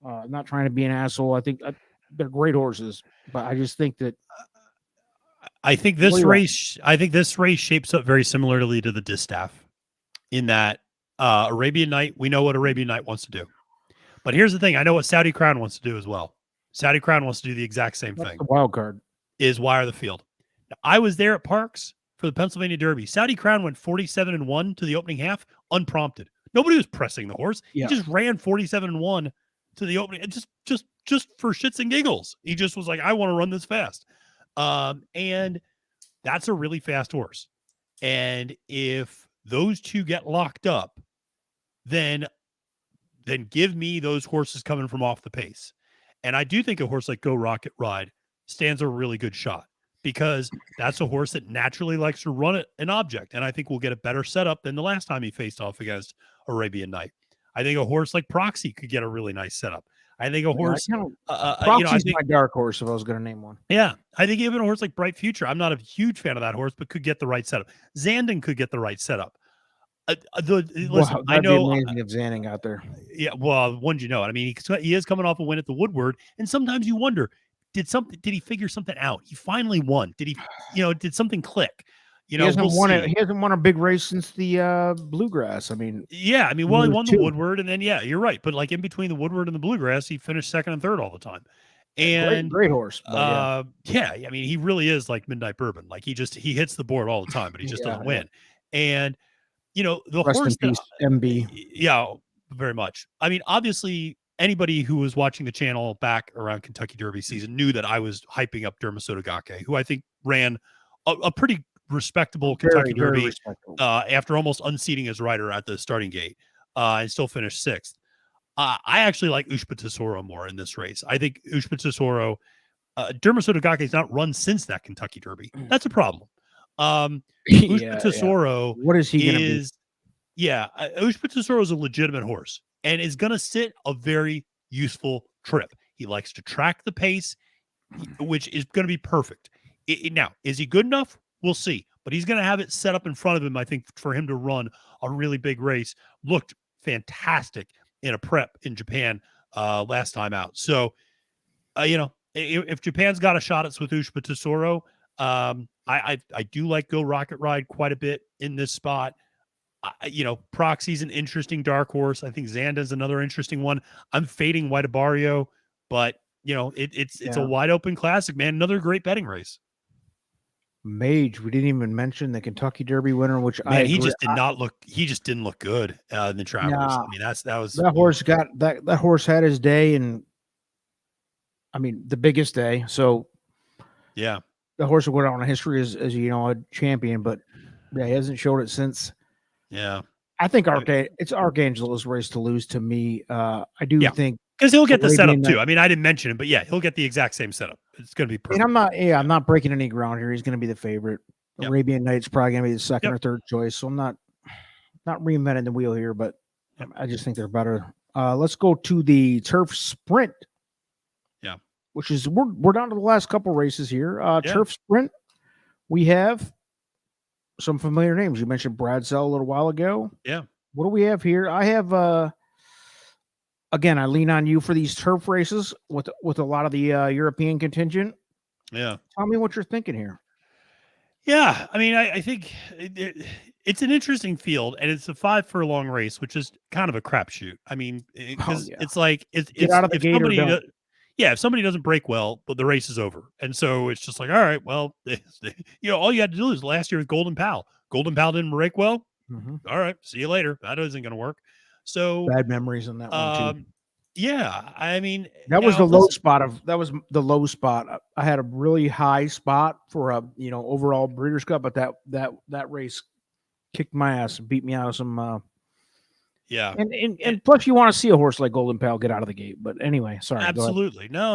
I'm not trying to be an asshole. I think they're great horses, but I just think that I think this race shapes up very similarly to the Distaff in that Arabian Night, we know what Arabian Night wants to do. But here's the thing, I know what Saudi Crown wants to do as well. Saudi Crown wants to do the exact same that's thing. the wild card. Is wire the field. Now, I was there at Parks for the Pennsylvania Derby. Saudi Crown went 47-1 to the opening half unprompted. Nobody was pressing the horse. Yeah. He just ran 47-1 to the opening, just for shits and giggles. He just was like, I want to run this fast. And that's a really fast horse. And if those two get locked up, then give me those horses coming from off the pace. And I do think a horse like Go Rocket Ride stands a really good shot because that's a horse that naturally likes to run an object. And I think we'll get a better setup than the last time he faced off against Arabian Night. I think a horse like Proxy could get a really nice setup. I think a horse, Proxy's my dark horse if I was going to name one. Yeah, I think even a horse like Bright Future, I'm not a huge fan of that horse, but could get the right setup. Zandon could get the right setup. Listen, I know be amazing if Zandon got there. Yeah, well, when you know it? I mean, he is coming off a win at the Woodward, and sometimes you wonder, did he figure something out? He finally won. Did he, did something click? He hasn't won a big race since the Bluegrass. I mean, yeah, he won the Woodward, and then you're right. But like in between the Woodward and the Bluegrass, he finished second and third all the time. And great horse. I mean, he really is like Midnight Bourbon. Like he hits the board all the time, but he just doesn't win. And the Rest horse in peace, MB. Yeah, very much. I mean, obviously, anybody who was watching the channel back around Kentucky Derby season knew that I was hyping up Dermasoto Gake, who I think ran a pretty respectable Kentucky Derby after almost unseating his rider at the starting gate and still finished sixth. I actually like Ushba Tesoro more in this race. I think Ushba Tesoro, Dermasoto Gake has not run since that Kentucky Derby. That's a problem. Ushba Tesoro, what is he going to be? Yeah, Ushba Tesoro is a legitimate horse and is going to sit a very useful trip. He likes to track the pace, which is going to be perfect. Now, is he good enough? We'll see. But he's going to have it set up in front of him, I think, for him to run a really big race. Looked fantastic in a prep in Japan last time out. So, if Japan's got a shot at Ushba Tesoro, I do like Go Rocket Ride quite a bit in this spot. Proxy's an interesting dark horse. I think Zanda's another interesting one. I'm fading White Barrio, but it's a wide open classic, man. Another great betting race. Mage, we didn't even mention the Kentucky Derby winner, which he just didn't look good in the Travelers. I mean, that horse had his day, and I mean the biggest day. So yeah, the horse will go down in history as a champion, but he hasn't showed it since. Yeah, I think it's Archangelo's race to lose to me. I do think because he'll get the setup too. I mean, I didn't mention it, but he'll get the exact same setup. It's going to be perfect. And I'm not breaking any ground here. He's going to be the favorite. Yep. Arabian Night's probably going to be the second or third choice. So I'm not reinventing the wheel here, but I just think they're better. Let's go to the Turf Sprint. Yeah, which is we're down to the last couple races here. Turf Sprint. We have some familiar names. You mentioned Bradsell a little while ago. Yeah. What do we have here? I have again, I lean on you for these turf races with a lot of the European contingent. Yeah. Tell me what you're thinking here. Yeah. I mean, I think it's an interesting field, and it's a 5 furlong race, which is kind of a crapshoot. I mean, it's like it's out of the gate or don't. If somebody doesn't break well, but the race is over. And so it's just like, all right, well, all you had to do is last year with Golden Pal. Golden Pal didn't break well. Mm-hmm. All right, see you later. That isn't going to work. So bad memories on that one too. Yeah, I mean, that was the low spot. I had a really high spot for a overall Breeders' Cup, but that race kicked my ass and beat me out of some Yeah. And plus, you want to see a horse like Golden Pal get out of the gate. But anyway, sorry. Go ahead. Absolutely. No.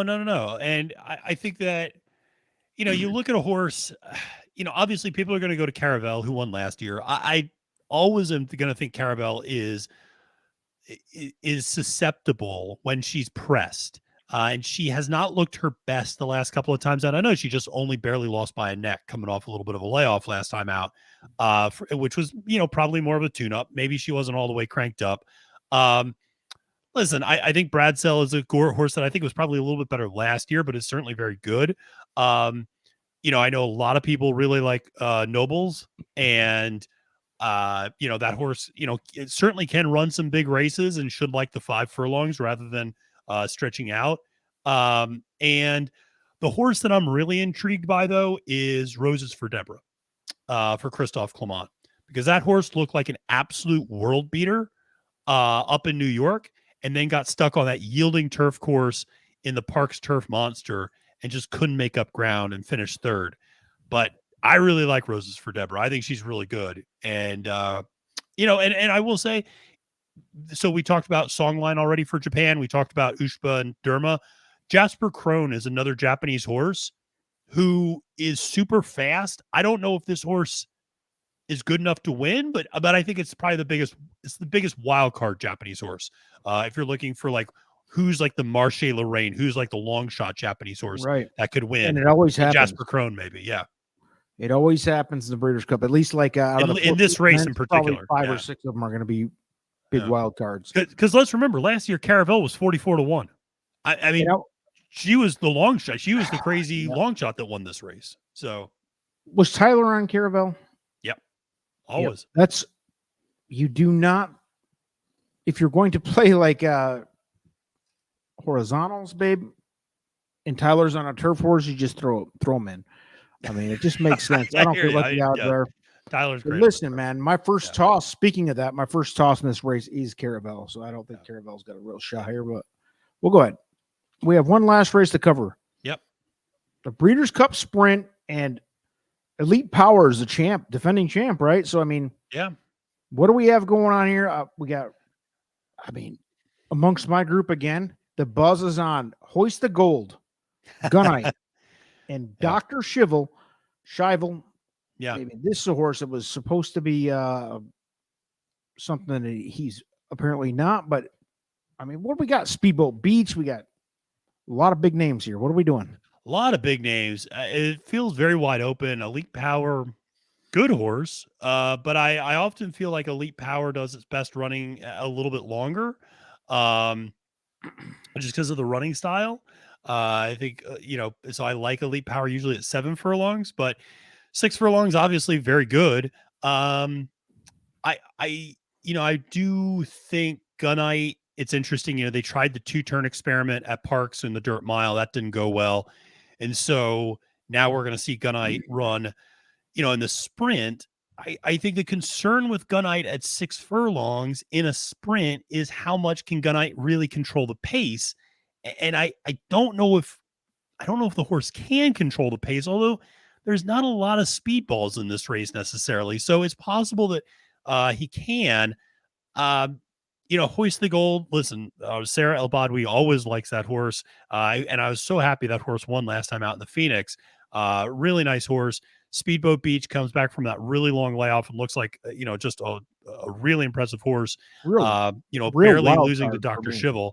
And I think that, you look at a horse, obviously people are going to go to Caravel, who won last year. I always am going to think Caravel is susceptible when she's pressed. And she has not looked her best the last couple of times out. I know she just only barely lost by a neck coming off a little bit of a layoff last time out, which was, probably more of a tune-up. Maybe she wasn't all the way cranked up. Listen, I think Bradsell is a horse that I think was probably a little bit better last year, but is certainly very good. I know a lot of people really like Nobles, and that horse, it certainly can run some big races and should like the 5 furlongs rather than stretching out. And the horse that I'm really intrigued by, though, is Roses for Deborah, for Christophe Clement, because that horse looked like an absolute world beater up in New York, and then got stuck on that yielding turf course in the Parks Turf Monster and just couldn't make up ground and finished third. But I really like Roses for Deborah. I think she's really good. And, and I will say, so we talked about Songline already for Japan. We talked about Ushba and Derma. Jasper Crone is another Japanese horse who is super fast. I don't know if this horse is good enough to win, but I think it's probably the biggest wild card Japanese horse. If you're looking for like, who's like the Marche Lorraine, who's like the long shot Japanese horse that could win. And it always happens. Jasper Crone, maybe. Yeah. It always happens in the Breeders' Cup, at least like out of in this race in particular. 5 or 6 of them are going to be big wild cards. Because let's remember, last year Caravel was 44-1. I mean, she was the long shot. She was the crazy long shot that won this race. So was Tyler on Caravel? Yep, always. Yep. That's, you do not, if you're going to play like horizontals, babe, and Tyler's on a turf horse, you just throw them in. I mean, it just makes sense. I don't feel like the odds are. Tyler's great. Listen, man, my first toss, speaking of that, my first toss in this race is Caravel. So I don't think Caravel's got a real shot here, but we'll go ahead. We have one last race to cover. Yep. The Breeders' Cup Sprint, and Elite Power is the champ, defending champ, right? So, I mean, what do we have going on here? We got, amongst my group again, the buzz is on Hoist the Gold, Gunite, and Dr. Shivel. Yeah. This is a horse that was supposed to be something that he's apparently not, but what do we got? Speedboat Beach. We got a lot of big names here. What are we doing? A lot of big names. It feels very wide open. Elite Power, good horse. But I often feel like Elite Power does its best running a little bit longer, just because of the running style. I think, so I like Elite Power usually at 7 furlongs, but 6 furlongs, obviously very good. I do think Gunite, it's interesting. They tried the 2-turn experiment at Parks in the dirt mile. That didn't go well. And so now we're going to see Gunite run, in the sprint. I think the concern with Gunite at 6 furlongs in a sprint is how much can Gunite really control the pace. And I don't know if the horse can control the pace, although there's not a lot of speedballs in this race necessarily. So it's possible that he can. Hoist the Gold. Listen, Sarah El Badwi always likes that horse. And I was so happy that horse won last time out in the Phoenix. Really nice horse. Speedboat Beach comes back from that really long layoff and looks like, just a really impressive horse. Barely losing to Dr. Shivel.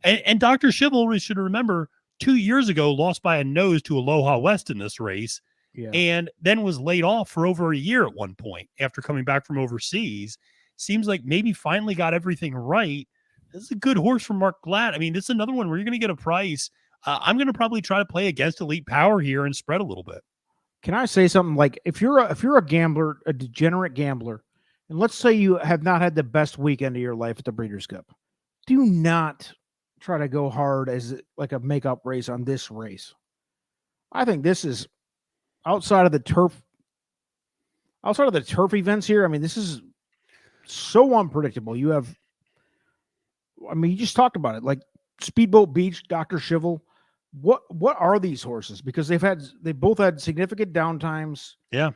And Dr. Shivel, we should remember, 2 years ago, lost by a nose to Aloha West in this race. Yeah. And then was laid off for over a year at one point after coming back from overseas. Seems like maybe finally got everything right. This is a good horse from Mark Glatt. This is another one where you're going to get a price. I'm going to probably try to play against Elite Power here and spread a little bit. Can I say something? Like, if you're a gambler, a degenerate gambler, and let's say you have not had the best weekend of your life at the Breeders' Cup, do not try to go hard as like a makeup race on this race. I think this is outside of the turf events here. This is so unpredictable. You have, you just talked about it, like Speedboat Beach, Dr. Shivel. What are these horses? Because they both had significant downtimes. Yeah.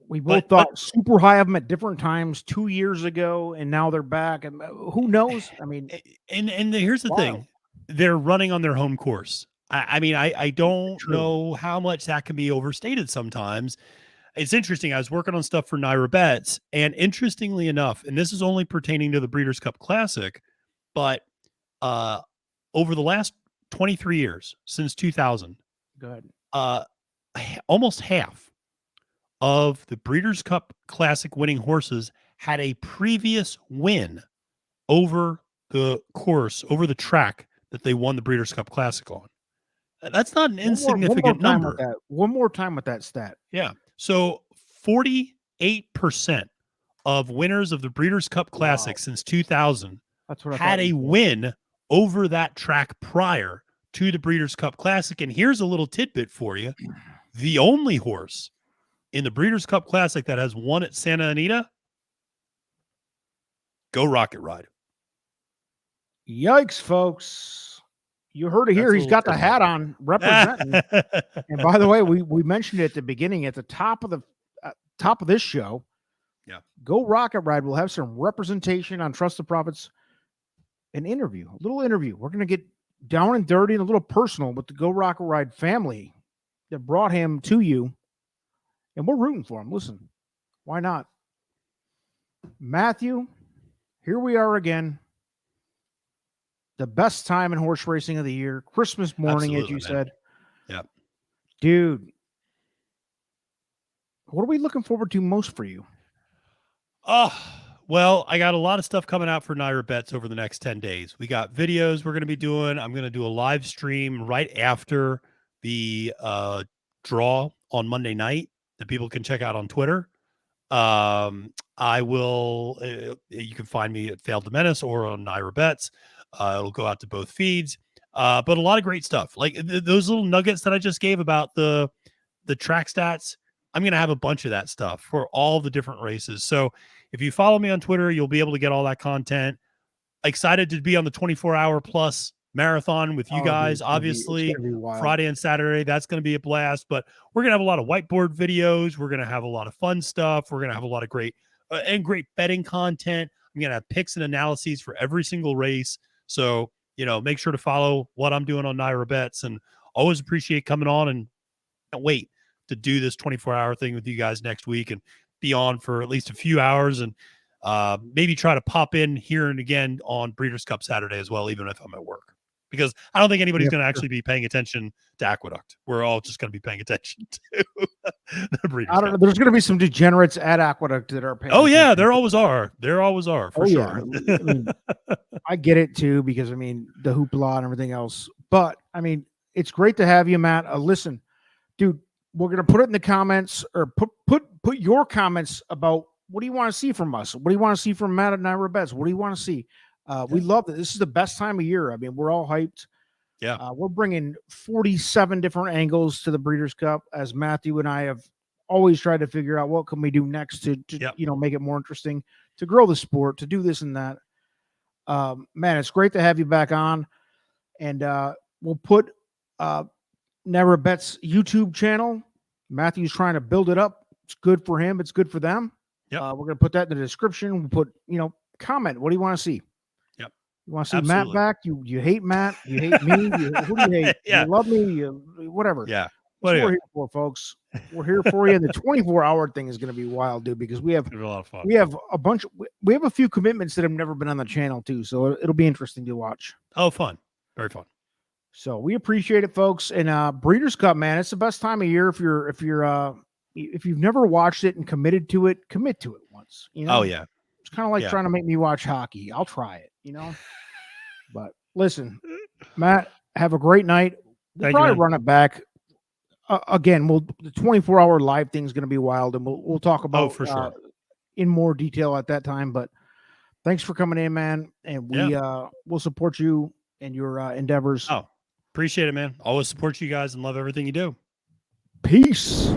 We both thought super high of them at different times 2 years ago, and now they're back. And who knows? I mean, here's the thing: they're running on their home course. I don't know how much that can be overstated sometimes. It's interesting. I was working on stuff for Naira Bets, and interestingly enough, and this is only pertaining to the Breeders' Cup Classic, but over the last 23 years, since 2000, almost half of the Breeders' Cup Classic winning horses had a previous win over the course, over the track that they won the Breeders' Cup Classic on. That's not an insignificant number. One more time with that stat. Yeah. So 48% of winners of the Breeders' Cup Classic since 2000 had a win over that track prior to the Breeders' Cup Classic. And here's a little tidbit for you. The only horse in the Breeders' Cup Classic that has won at Santa Anita, Go Rocket Ride. Yikes, folks. You heard it here. He's got the hat on representing. And by the way, we mentioned it at the beginning, at the top of this show. Yeah. Go Rocket Ride will have some representation on Trust the Profits, a little interview. We're going to get down and dirty and a little personal with the Go Rocket Ride family that brought him to you. And we're rooting for him. Listen, why not? Matthew, here we are again. The best time in horse racing of the year. Christmas morning, as you said. Yeah. Dude, what are we looking forward to most for you? Well, I got a lot of stuff coming out for Naira Bets over the next 10 days. We got videos we're going to be doing. I'm going to do a live stream right after the draw on Monday night that people can check out on Twitter. I will, you can find me at Failed to Menace or on Naira Bets. It'll go out to both feeds. But a lot of great stuff. Like those little nuggets that I just gave about the track stats, I'm going to have a bunch of that stuff for all the different races. So if you follow me on Twitter, you'll be able to get all that content. Excited to be on the 24-hour plus marathon with you guys. Obviously, Friday and Saturday, that's going to be a blast. But we're going to have a lot of whiteboard videos. We're going to have a lot of fun stuff. We're going to have a lot of great betting content. I'm going to have picks and analyses for every single race. So, make sure to follow what I'm doing on Naira Bets, and always appreciate coming on, and can't wait to do this 24-hour thing with you guys next week and be on for at least a few hours, and maybe try to pop in here and again on Breeders' Cup Saturday as well, even if I'm at work, because I don't think anybody's going to actually be paying attention to Aqueduct. We're all just going to be paying attention to the Breeders' I don't know. There's going to be some degenerates at Aqueduct that are paying attention. Yeah, there always are. There always are, for sure. Yeah. I mean, I get it too, because the hoopla and everything else. But it's great to have you, Matt. Listen, dude, we're going to put it in the comments, or put your comments about what do you want to see from us? What do you want to see from Matt at Naira Bets? What do you want to see? We love it. This is the best time of year. We're all hyped. Yeah. We're bringing 47 different angles to the Breeders' Cup, as Matthew and I have always tried to figure out what can we do next to make it more interesting, to grow the sport, to do this and that. Man, it's great to have you back on. And we'll put Naira Bets YouTube channel. Matthew's trying to build it up. It's good for him. It's good for them. Yep. We're going to put that in the description. We'll put, comment. What do you want to see? Yep. You want to see Matt back? You hate Matt? You hate me? Who do you hate? Yeah. You love me? Whatever. Yeah. What we're here for, folks. We're here for you. And the 24-hour thing is going to be wild, dude, because we have a lot of fun. We have a few commitments that have never been on the channel too, so it'll be interesting to watch. Oh, fun. Very fun. So we appreciate it, folks. And Breeders' Cup, man, it's the best time of year. If you've never watched it and committed to it, commit to it once. Oh yeah. It's kind of like trying to make me watch hockey. I'll try it, But listen, Matt, have a great night. We'll probably run it back. Again, the 24-hour live thing is going to be wild, and we'll talk about for sure in more detail at that time. But thanks for coming in, man, and we'll support you and your endeavors. Oh, appreciate it, man. Always support you guys and love everything you do. Peace.